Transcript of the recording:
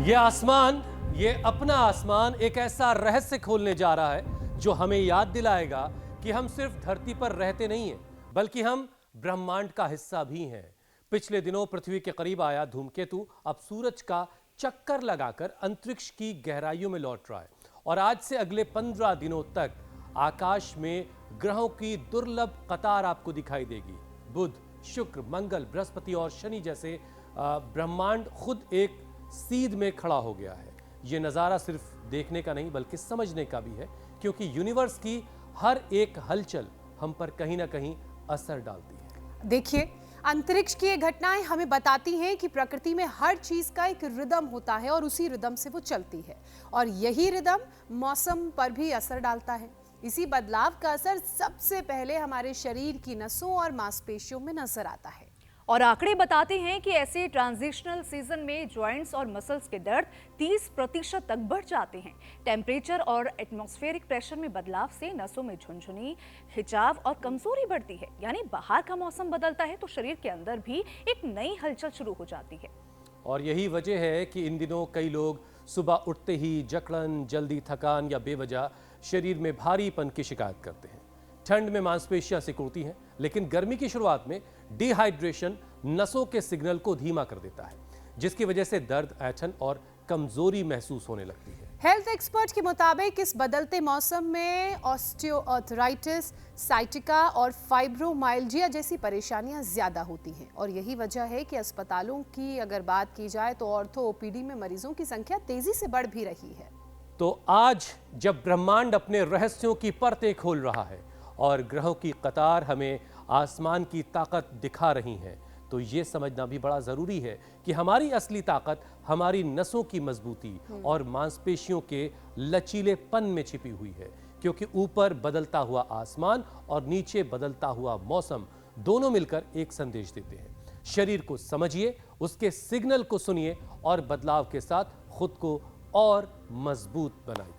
ये आसमान, ये अपना आसमान एक ऐसा रहस्य खोलने जा रहा है जो हमें याद दिलाएगा कि हम सिर्फ धरती पर रहते नहीं हैं, बल्कि हम ब्रह्मांड का हिस्सा भी हैं। पिछले दिनों पृथ्वी के करीब आया धूमकेतु अब सूरज का चक्कर लगाकर अंतरिक्ष की गहराइयों में लौट रहा है और आज से अगले 15 दिनों तक आकाश में ग्रहों की दुर्लभ कतार आपको दिखाई देगी। बुध, शुक्र, मंगल, बृहस्पति और शनि जैसे ब्रह्मांड खुद एक सीध में खड़ा हो गया है। ये नज़ारा सिर्फ देखने का नहीं बल्कि समझने का भी है, क्योंकि यूनिवर्स की हर एक हलचल हम पर कहीं ना कहीं असर डालती है। देखिए, अंतरिक्ष की ये घटनाएं हमें बताती हैं कि प्रकृति में हर चीज का एक रिदम होता है और उसी रिदम से वो चलती है और यही रिदम मौसम पर भी असर डालता है। इसी बदलाव का असर सबसे पहले हमारे शरीर की नसों और मांसपेशियों में नजर आता है। और आंकड़े बताते हैं कि ऐसे ट्रांजिशनल सीजन में जॉइंट्स और मसल्स के दर्द 30% तक बढ़ जाते हैं। टेम्परेचर और एटमॉस्फेरिक प्रेशर में बदलाव से नसों में झुनझुनी, खिंचाव और कमजोरी बढ़ती है। यानी बाहर का मौसम बदलता है तो शरीर के अंदर भी एक नई हलचल शुरू हो जाती है। और यही वजह है कि इन दिनों कई लोग सुबह उठते ही जकड़न, जल्दी थकान या बेवजह शरीर में भारीपन की शिकायत करते हैं। ठंड में मांसपेशियां सिकुड़ती हैं, लेकिन गर्मी की शुरुआत में डिहाइड्रेशन नसों के सिग्नल को धीमा कर देता है, जिसकी वजह से दर्द, ऐंठन और कमजोरी महसूस होने लगती है। हेल्थ एक्सपर्ट के मुताबिक इस बदलते मौसम में ऑस्टियोआर्थराइटिस, साइटिका और फाइब्रोमाइल्जिया जैसी परेशानियां ज्यादा होती हैं और यही वजह है कि अस्पतालों की अगर बात की जाए तो ऑर्थो ओपीडी में मरीजों की संख्या तेजी से बढ़ भी रही है। तो आज जब ब्रह्मांड अपने रहस्यों की परतें खोल रहा है और ग्रहों की कतार हमें आसमान की ताकत दिखा रही हैं, तो ये समझना भी बड़ा जरूरी है कि हमारी असली ताकत हमारी नसों की मजबूती और मांसपेशियों के लचीलेपन में छिपी हुई है, क्योंकि ऊपर बदलता हुआ आसमान और नीचे बदलता हुआ मौसम दोनों मिलकर एक संदेश देते हैं। शरीर को समझिए, उसके सिग्नल को सुनिए और बदलाव के साथ खुद को और मजबूत बनाइए।